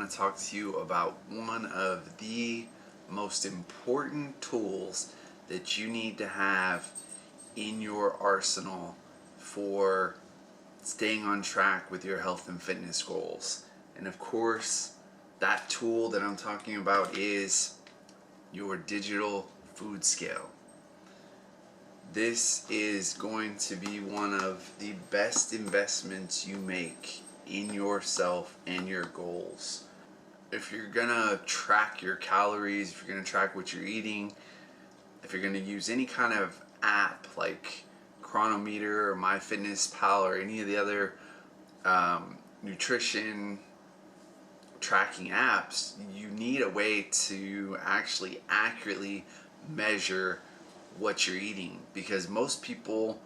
want to talk to you about one of the most important tools that you need to have in your arsenal for staying on track with your health and fitness goals. And of course, that tool that I'm talking about is your digital food scale. This is going to be one of the best investments you make in yourself and your goals. If you're gonna track your calories, if you're gonna track what you're eating, if you're gonna use any kind of app like Cronometer or myfitnesspal or any of the other nutrition tracking apps, you need a way to actually accurately measure what you're eating, because most people,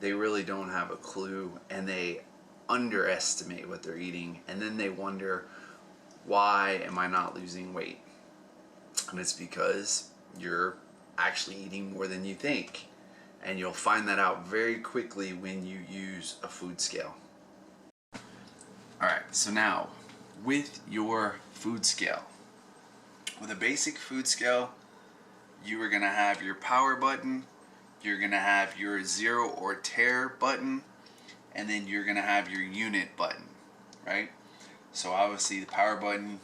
they really don't have a clue and they underestimate what they're eating, and then they wonder, why am I not losing weight? And it's because you're actually eating more than you think, and you'll find that out very quickly when you use a food scale. Alright, so now with your food scale, with a basic food scale, you are going to have your power button, you're going to have your zero or tear button, and then you're going to have your unit button, right? So obviously the power button,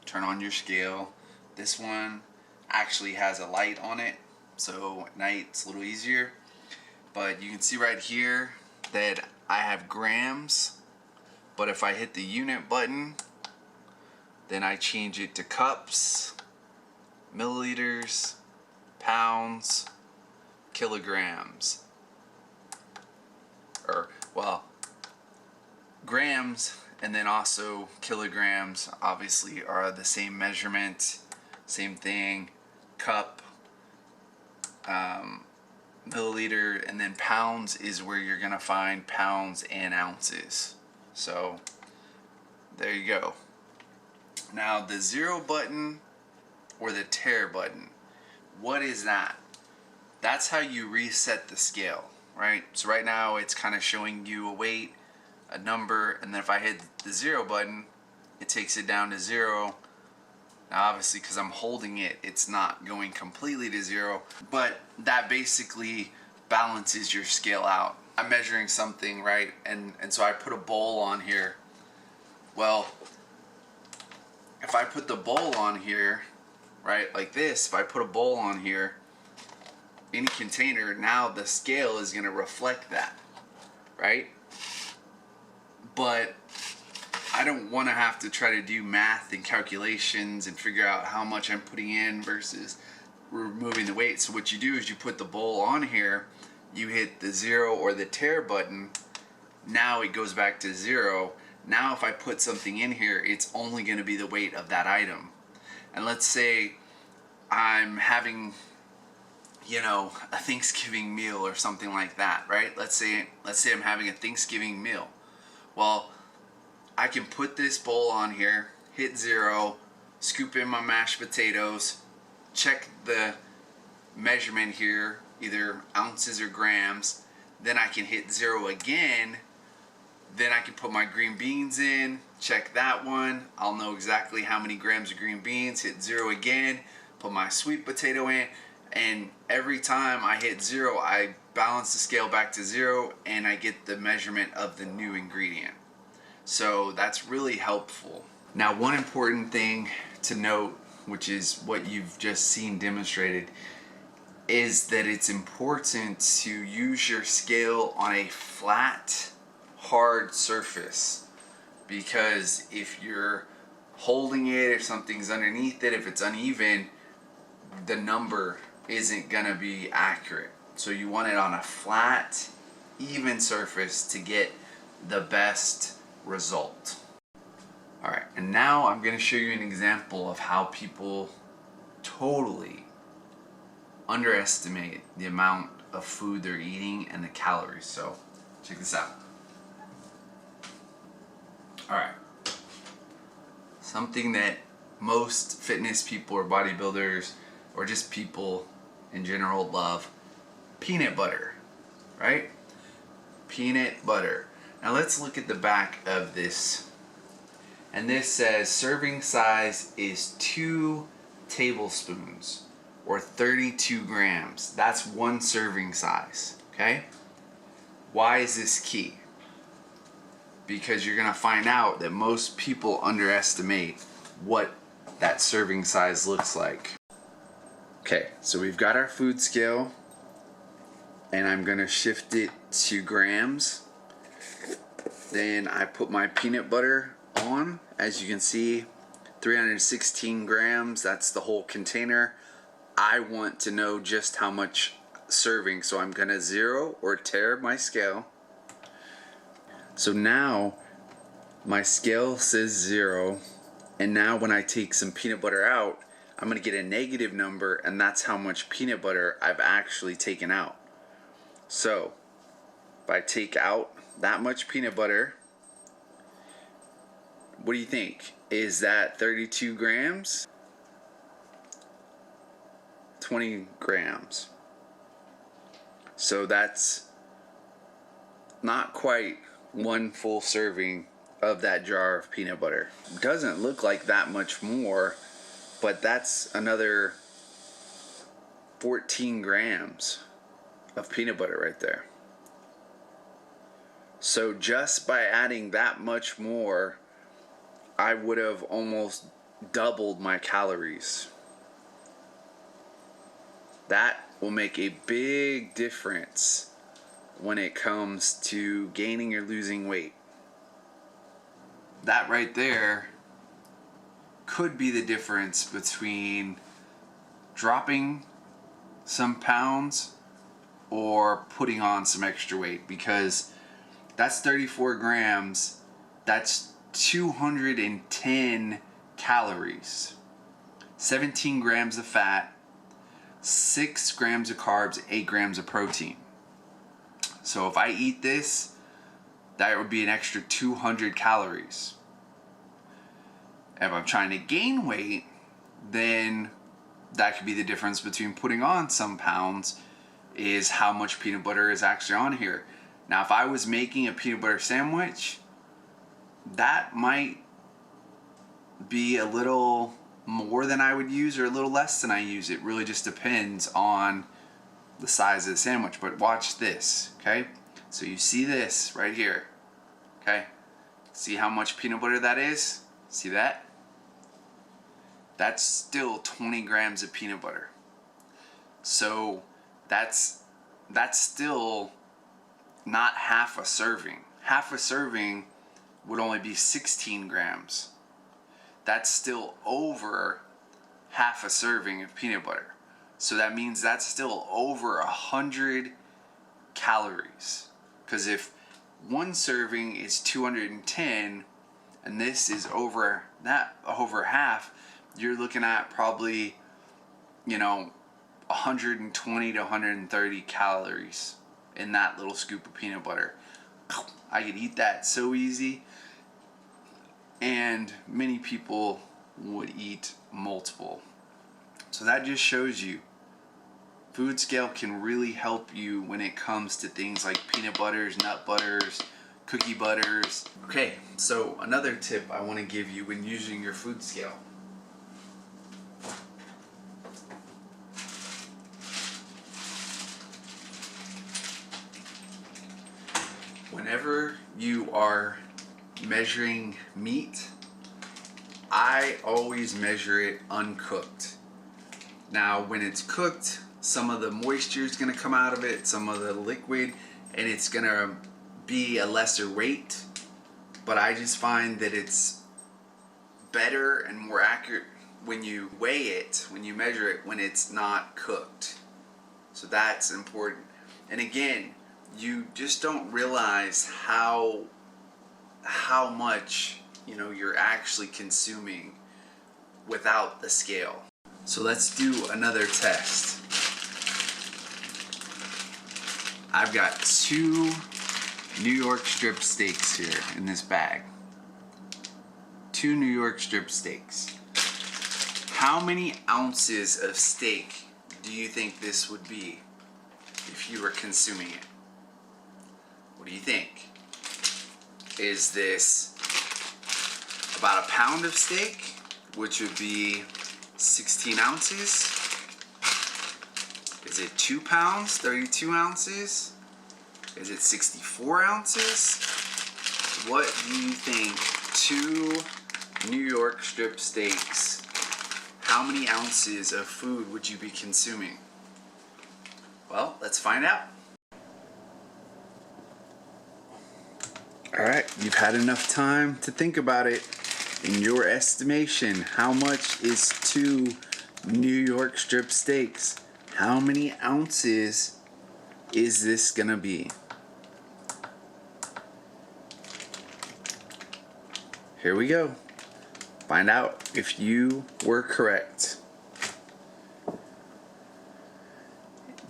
turn on your scale. This one actually has a light on it, so at night it's a little easier. But you can see right here that I have grams, but if I hit the unit button, then I change it to cups, milliliters, pounds, kilograms, or well, grams and then also kilograms obviously are the same measurement, same thing. Cup, milliliter, and then pounds is where you're gonna find pounds and ounces. So there you go. Now the zero button or the tear button, what is that? That's how you reset the scale, right? So right now it's kind of showing you a weight, a number, and then if I hit the zero button, it takes it down to zero. Now obviously because I'm holding it, it's not going completely to zero, but that basically balances your scale out. I'm measuring something, right? And so I put a bowl on here. Well, if I put the bowl on here, right, like this, if I put a bowl on here, any container, now the scale is going to reflect that, right? But I don't want to have to try to do math and calculations and figure out how much I'm putting in versus removing the weight. So what you do is you put the bowl on here, you hit the zero or the tear button, now it goes back to zero. Now if I put something in here, it's only going to be the weight of that item. And let's say I'm having, you know, a Thanksgiving meal or something like that, right? Let's say I'm having a Thanksgiving meal. Well, I can put this bowl on here, hit zero, scoop in my mashed potatoes, check the measurement here, either ounces or grams, then I can hit zero again, then I can put my green beans in, check that one, I'll know exactly how many grams of green beans, hit zero again, put my sweet potato in, and every time I hit zero, I balance the scale back to zero and I get the measurement of the new ingredient. So that's really helpful. Now, one important thing to note, which is what you've just seen demonstrated, is that it's important to use your scale on a flat, hard surface, because if you're holding it, if something's underneath it, if it's uneven, the number isn't gonna be accurate. So you want it on a flat, even surface to get the best result. Alright, and now I'm going to show you an example of how people totally underestimate the amount of food they're eating and the calories. So check this out. Alright, something that most fitness people or bodybuilders or just people in general love, peanut butter, right? Peanut butter. Now let's look at the back of this And this says serving size is 2 tablespoons or 32 grams. That's one serving size, okay? Why is this key? Because you're gonna find out that most people underestimate what that serving size looks like. Okay, so we've got our food scale, and I'm gonna shift it to grams. Then I put my peanut butter on. As you can see, 316 grams, that's the whole container. I want to know just how much serving, so I'm gonna zero or tear my scale. So now my scale says 0, and now when I take some peanut butter out, I'm gonna get a negative number, and that's how much peanut butter I've actually taken out. So if I take out that much peanut butter, what do you think? Is that 32 grams? 20 grams. So that's not quite one full serving of that jar of peanut butter. Doesn't look like that much more, but that's another 14 grams of peanut butter right there. So just by adding that much more, I would have almost doubled my calories. That will make a big difference when it comes to gaining or losing weight. That right there could be the difference between dropping some pounds or putting on some extra weight, because that's 34 grams, that's 210 calories, 17 grams of fat, 6 grams of carbs, 8 grams of protein. So if I eat this, that would be an extra 200 calories. If I'm trying to gain weight, then that could be the difference between putting on some pounds, is how much peanut butter is actually on here. Now, if I was making a peanut butter sandwich, that might be a little more than I would use or a little less than I use. It really just depends on the size of the sandwich. But watch this, okay? So you see this right here, okay? See how much peanut butter that is? See that? That's still 20 grams of peanut butter. So that's still not half a serving. Half a serving would only be 16 grams. That's still over half a serving of peanut butter. So that means that's still over 100 calories. Because if one serving is 210 and this is over half, you're looking at probably, 120 to 130 calories in that little scoop of peanut butter. I could eat that so easy, and many people would eat multiple. So that just shows you food scale can really help you when it comes to things like peanut butters, nut butters, cookie butters. Okay, so another tip I want to give you when using your food scale. Whenever you are measuring meat, I always measure it uncooked. Now, when it's cooked, some of the moisture is going to come out of it, some of the liquid, and it's going to be a lesser weight. But I just find that it's better and more accurate when you weigh it, when you measure it, when it's not cooked. So that's important. And again, you just don't realize how much you're actually consuming without the scale. So let's do another test. I've got 2 New York strip steaks here in this bag. 2 New York strip steaks. How many ounces of steak do you think this would be if you were consuming it? What do you think? Is this about a pound of steak, which would be 16 ounces. Is it 2 pounds, 32 ounces? Is it 64 ounces? What do you think 2 New York strip steaks, how many ounces of food would you be consuming? Well, let's find out. All right, you've had enough time to think about it. In your estimation, how much is 2 New York strip steaks? How many ounces is this gonna be? Here we go. Find out if you were correct.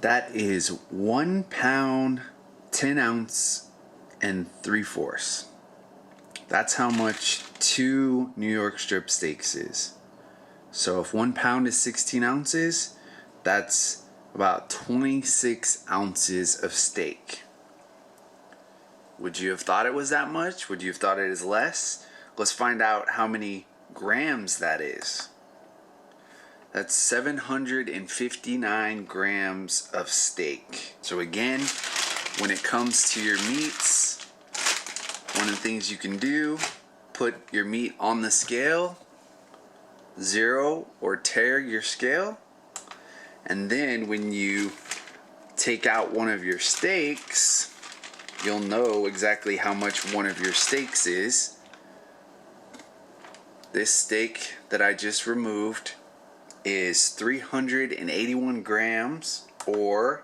That is 1 pound, 10 ounce, and 3/4. That's how much 2 New York strip steaks is. So if 1 pound is 16 ounces, that's about 26 ounces of steak. Would you have thought it was that much? Would you have thought it is less? Let's find out how many grams that is. That's 759 grams of steak. So again, when it comes to your meats, one of the things you can do, put your meat on the scale, zero or tear your scale, and then when you take out one of your steaks, you'll know exactly how much one of your steaks is. This steak that I just removed is 381 grams, or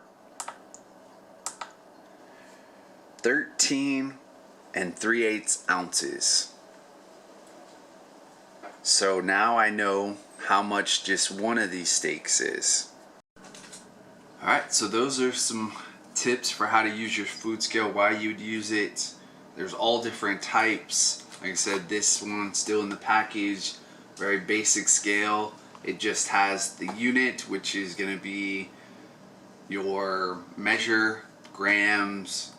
13 3/8 ounces. So now I know how much just one of these steaks is. Alright, so those are some tips for how to use your food scale, why you'd use it. There's all different types. Like I said, this one's still in the package, very basic scale. It just has the unit, which is going to be your measure, grams,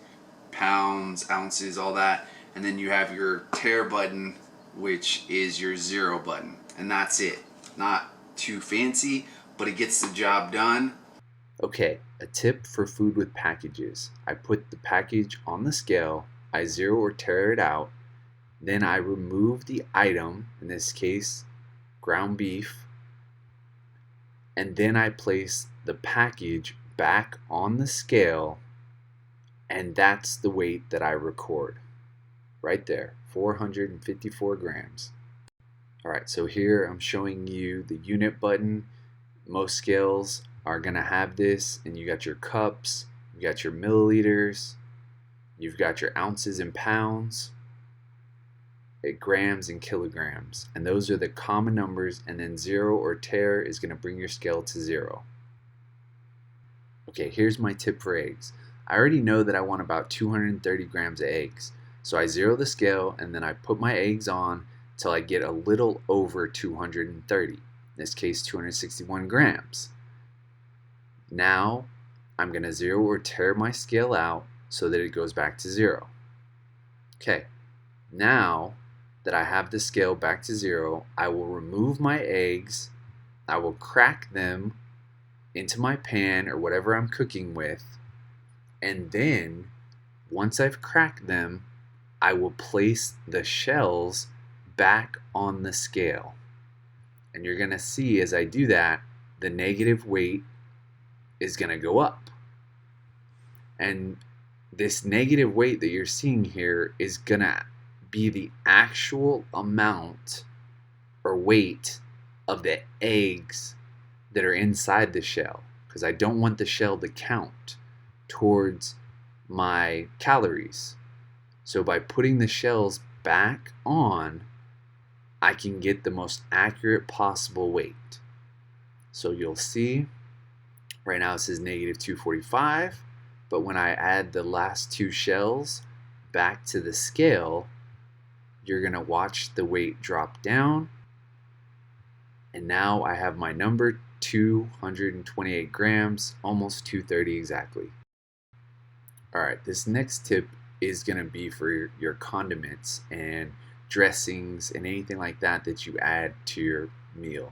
pounds, ounces, all that. And then you have your tare button, which is your 0 button. And that's it. Not too fancy, but it gets the job done. Okay, a tip for food with packages. I put the package on the scale, I 0 or tear it out, then I remove the item, in this case, ground beef, and then I place the package back on the scale, and that's the weight that I record. Right there, 454 grams. Alright, so here I'm showing you the unit button. Most scales are going to have this, and you got your cups, you got your milliliters, you've got your ounces and pounds, grams and kilograms, and those are the common numbers, and then 0 or tear is going to bring your scale to 0. Okay, here's my tip for eggs. I already know that I want about 230 grams of eggs, so I 0 the scale and then I put my eggs on till I get a little over 230, in this case 261 grams. Now I'm going to 0 or tear my scale out so that it goes back to 0. Okay, now that I have the scale back to 0, I will remove my eggs, I will crack them into my pan or whatever I'm cooking with, and then once I've cracked them, I will place the shells back on the scale. And you're going to see as I do that, the negative weight is going to go up. And this negative weight that you're seeing here is going to be the actual amount or weight of the eggs that are inside the shell, because I don't want the shell to count towards my calories. So by putting the shells back on, I can get the most accurate possible weight. So you'll see right now it says negative 245, but when I add the last 2 shells back to the scale, you're going to watch the weight drop down, and now I have my number, 228 grams, almost 230 exactly. Alright, this next tip is going to be for your condiments and dressings, and anything like that that you add to your meal.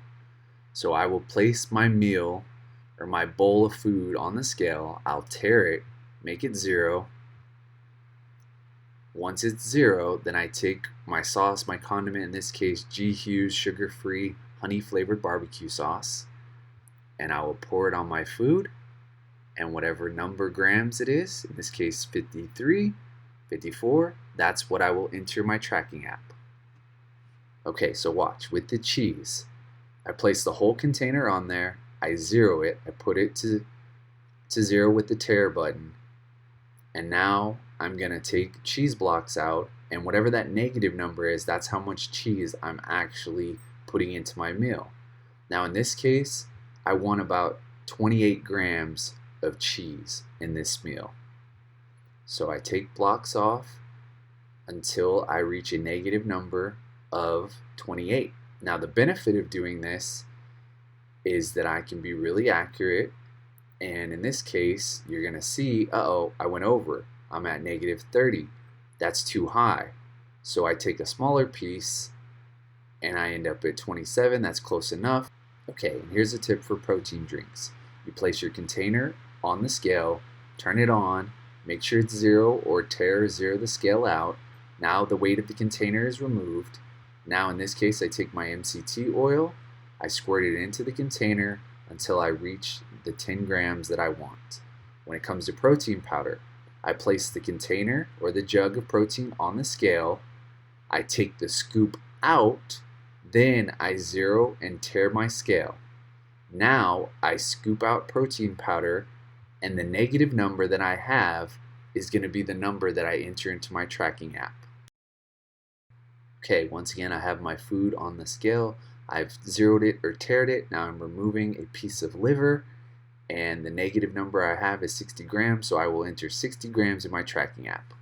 So I will place my meal or my bowl of food on the scale. I'll tare it, make it 0. Once it's 0, then I take my sauce, my condiment, in this case G. Hughes sugar-free honey flavored barbecue sauce, and I will pour it on my food, and whatever number grams it is, in this case 53, 54, that's what I will enter my tracking app. Okay, so watch, with the cheese, I place the whole container on there, I 0 it, I put it to 0 with the tare button, and now I'm going to take cheese blocks out, and whatever that negative number is, that's how much cheese I'm actually putting into my meal. Now in this case, I want about 28 grams of cheese in this meal. So I take blocks off until I reach a negative number of 28. Now the benefit of doing this is that I can be really accurate, and in this case you're gonna see, uh-oh, I went over. I'm at negative 30. That's too high. So I take a smaller piece and I end up at 27. That's close enough. Okay, and here's a tip for protein drinks. You place your container on the scale, turn it on, make sure it's 0 or tare 0 the scale out. Now the weight of the container is removed. Now in this case I take my MCT oil, I squirt it into the container until I reach the 10 grams that I want. When it comes to protein powder, I place the container or the jug of protein on the scale, I take the scoop out, then I 0 and tare my scale. Now I scoop out protein powder, and the negative number that I have is going to be the number that I enter into my tracking app. Okay, once again I have my food on the scale. I've 0'd it or tared it. Now I'm removing a piece of liver, and the negative number I have is 60 grams, so I will enter 60 grams in my tracking app.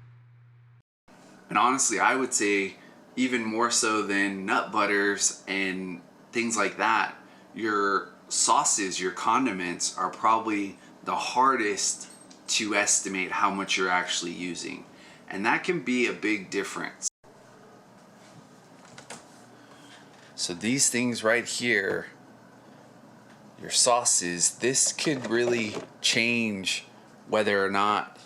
And honestly, I would say even more so than nut butters and things like that, your sauces, your condiments are probably the hardest to estimate how much you're actually using. And that can be a big difference. So these things right here, your sauces, this could really change whether or not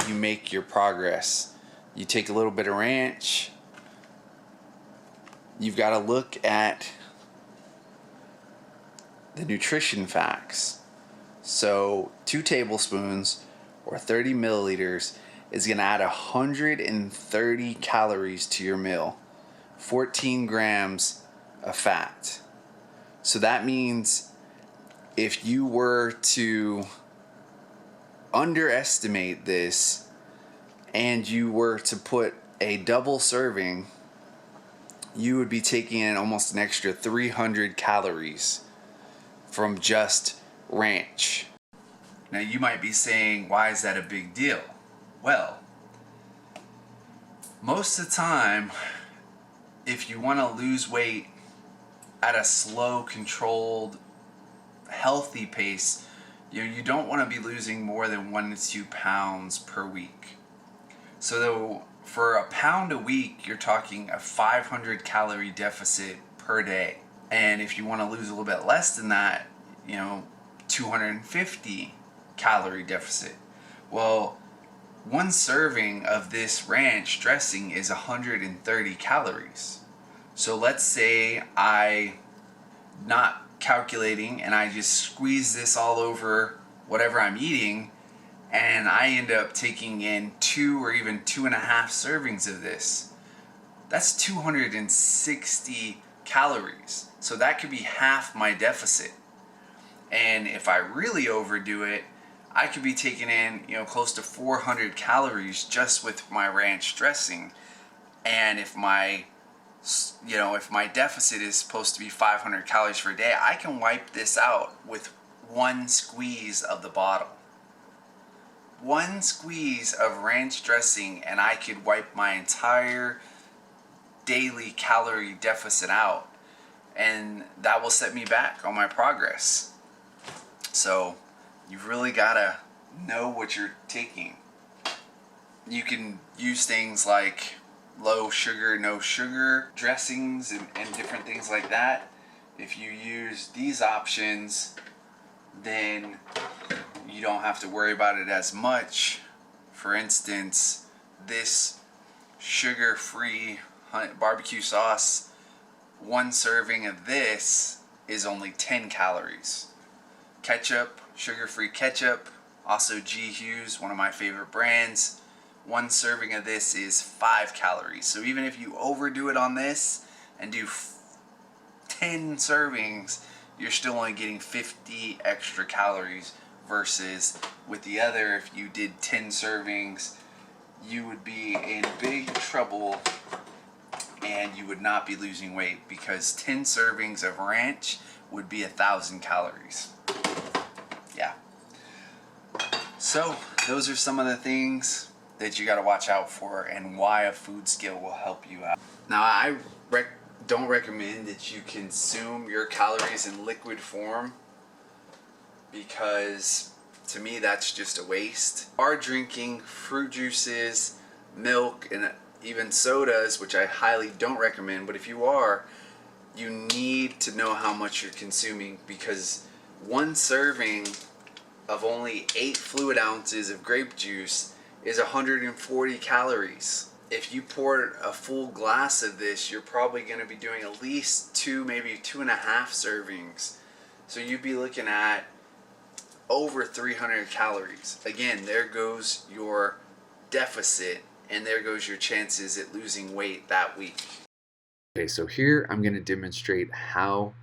you make your progress. You take a little bit of ranch, you've got to look at the nutrition facts. So 2 tablespoons or 30 milliliters is going to add 130 calories to your meal, 14 grams of fat. So that means if you were to underestimate this and you were to put a double serving, you would be taking in almost an extra 300 calories from just ranch. Now you might be saying, why is that a big deal? Well, most of the time, if you want to lose weight at a slow, controlled, healthy pace, you don't want to be losing more than 1 to 2 pounds per week. So though for a pound a week, you're talking a 500 calorie deficit per day. And if you want to lose a little bit less than that, 250 calorie deficit. Well, 1 serving of this ranch dressing is 130 calories. So let's say I not calculating and I just squeeze this all over whatever I'm eating, and I end up taking in 2 or even 2.5 servings of this. That's 260 calories. So that could be half my deficit. And if I really overdo it, I could be taking in close to 400 calories just with my ranch dressing. And if my deficit is supposed to be 500 calories per day, I can wipe this out with 1 squeeze of the bottle. 1 squeeze of ranch dressing and I could wipe my entire daily calorie deficit out, and that will set me back on my progress. So you've really got to know what you're taking. You can use things like low sugar, no sugar dressings and different things like that. If you use these options, then you don't have to worry about it as much. For instance, this sugar-free barbecue sauce, one serving of this is only 10 calories. Ketchup, sugar-free ketchup, also G Hughes, one of my favorite brands, one serving of this is 5 calories. So even if you overdo it on this and do 10 servings, you're still only getting 50 extra calories, versus with the other, if you did 10 servings, you would be in big trouble and you would not be losing weight, because 10 servings of ranch would be 1,000 calories. Yeah. So those are some of the things that you got to watch out for and why a food scale will help you out. Now, I don't recommend that you consume your calories in liquid form, because to me that's just a waste. Are drinking fruit juices, milk, and even sodas, which I highly don't recommend, but if you are, you need to know how much you're consuming, because one serving of only 8 fluid ounces of grape juice is 140 calories. If you pour a full glass of this, you're probably going to be doing at least 2, maybe 2.5 servings. So you'd be looking at over 300 calories. Again, there goes your deficit, and there goes your chances at losing weight that week. Okay, so here I'm going to demonstrate how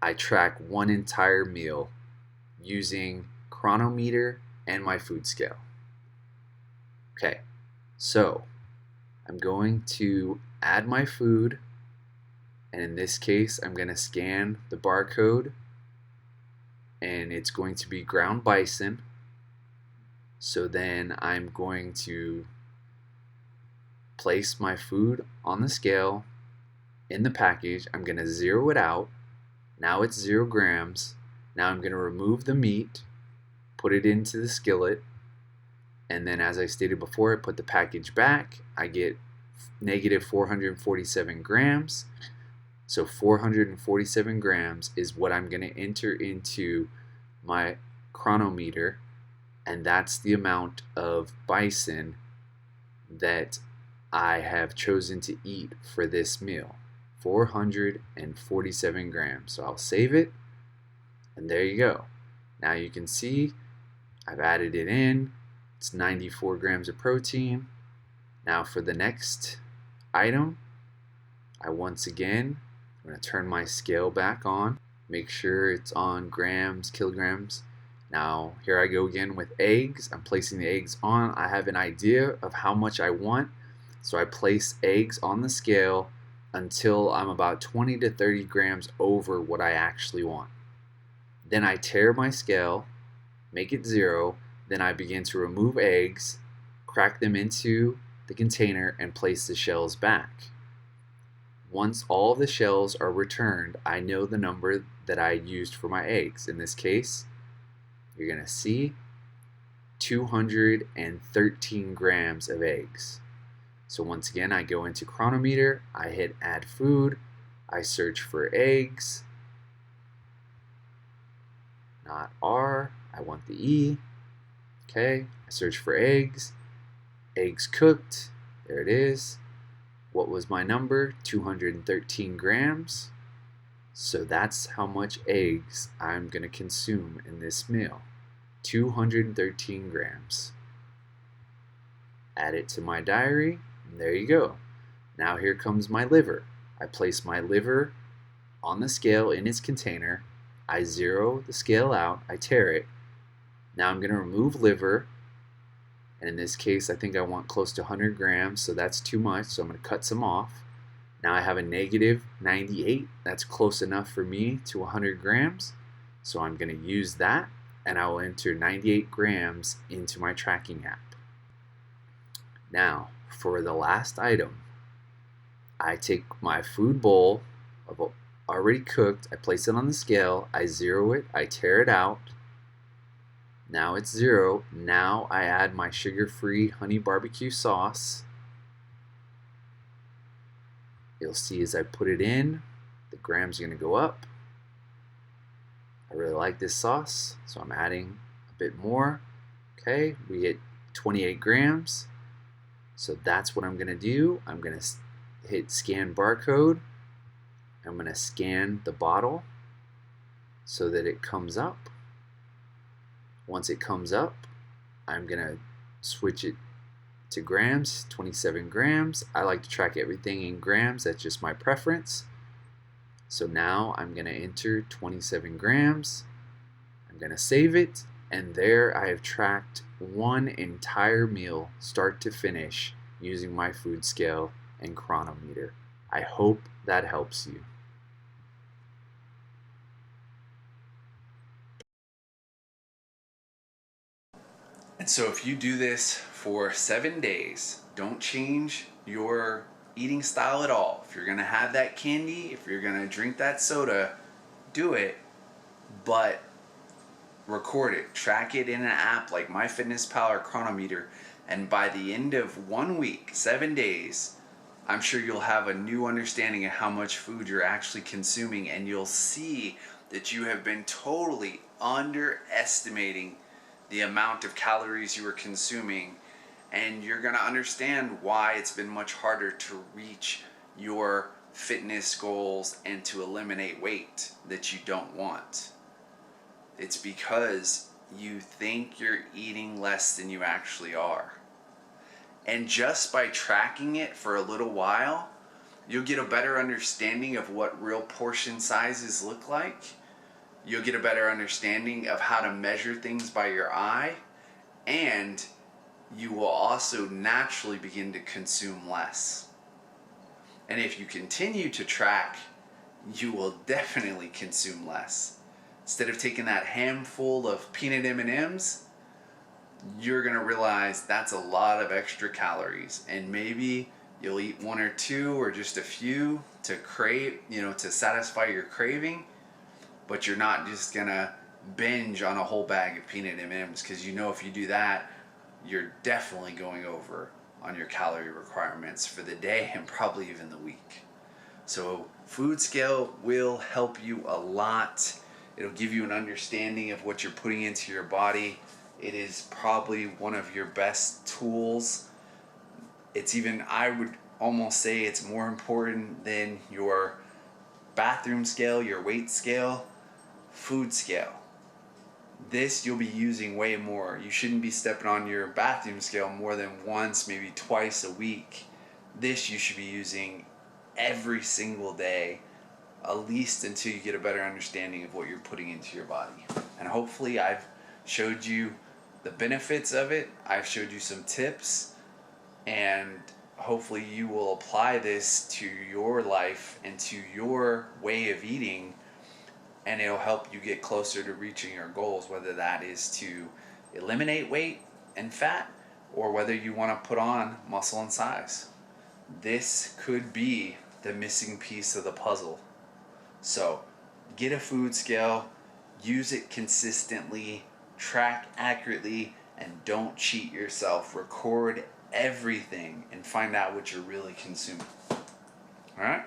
I track one entire meal using Cronometer and my food scale. Okay, so I'm going to add my food, and in this case I'm going to scan the barcode, and it's going to be ground bison. So then I'm going to place my food on the scale in the package. I'm going to zero it out. Now it's 0 grams. Now I'm going to remove the meat, put it into the skillet, and then, as I stated before, I put the package back. I get negative 447 grams. So 447 grams is what I'm going to enter into my Cronometer, and that's the amount of bison that I have chosen to eat for this meal. 447 grams. So I'll save it, and there you go. Now you can see I've added it in. It's 94 grams of protein. Now for the next item, I'm going to turn my scale back on, make sure it's on grams, kilograms. Now here I go again with eggs. I'm placing the eggs on. I have an idea of how much I want, so I place eggs on the scale until I'm about 20 to 30 grams over what I actually want. Then I tare my scale, make it 0, then I begin to remove eggs, crack them into the container, and place the shells back. Once all the shells are returned, I know the number that I used for my eggs. In this case, you're going to see 213 grams of eggs. So once again, I go into Cronometer, I hit add food, I search for eggs, not R, I want the E. Okay, I search for eggs, eggs cooked, there it is. What was my number? 213 grams. So that's how much eggs I'm going to consume in this meal. 213 grams. Add it to my diary, and there you go. Now here comes my liver. I place my liver on the scale in its container. I zero the scale out, I tare it. Now I'm going to remove liver, and in this case I think I want close to 100 grams, so that's too much, so I'm going to cut some off. Now I have a negative 98, that's close enough for me to 100 grams, so I'm going to use that, and I will enter 98 grams into my tracking app. Now for the last item, I take my food bowl of already cooked, I place it on the scale, I zero it, I tare it out. Now it's 0. Now I add my sugar-free honey barbecue sauce. You'll see as I put it in, the grams are going to go up. I really like this sauce, so I'm adding a bit more. Okay, we get 28 grams. So that's what I'm going to do. I'm going to hit scan barcode. I'm going to scan the bottle so that it comes up. Once it comes up, I'm going to switch it to grams, 27 grams. I like to track everything in grams. That's just my preference. So now I'm going to enter 27 grams. I'm going to save it. And there I have tracked one entire meal, start to finish, using my food scale and Cronometer. I hope that helps you. And so if you do this for 7 days, don't change your eating style at all. If you're going to have that candy, if you're going to drink that soda, do it, but record it. Track it in an app like myfitnesspal or Cronometer, and by the end of 1 week, 7 days, I'm sure you'll have a new understanding of how much food you're actually consuming, and you'll see that you have been totally underestimating the amount of calories you are consuming, and you're going to understand why it's been much harder to reach your fitness goals and to eliminate weight that you don't want. It's because you think you're eating less than you actually are. And just by tracking it for a little while, you'll get a better understanding of what real portion sizes look like. You'll get a better understanding of how to measure things by your eye, and you will also naturally begin to consume less. And if you continue to track, you will definitely consume less. Instead of taking that handful of peanut M&Ms, you're going to realize that's a lot of extra calories, and maybe you'll eat one or two or just a few to crave, to satisfy your craving, but you're not just going to binge on a whole bag of peanut M&Ms, because if you do that, you're definitely going over on your calorie requirements for the day and probably even the week. So food scale will help you a lot. It'll give you an understanding of what you're putting into your body. It is probably one of your best tools. It's even, I would almost say it's more important than your bathroom scale, your weight scale, food scale. This you'll be using way more. You shouldn't be stepping on your bathroom scale more than once, maybe twice a week. This you should be using every single day, at least until you get a better understanding of what you're putting into your body. And hopefully I've showed you the benefits of it. I've showed you some tips, and hopefully you will apply this to your life and to your way of eating, and it'll help you get closer to reaching your goals, whether that is to eliminate weight and fat, or whether you want to put on muscle and size. This could be the missing piece of the puzzle. So get a food scale, use it consistently, track accurately, and don't cheat yourself. Record everything and find out what you're really consuming. All right?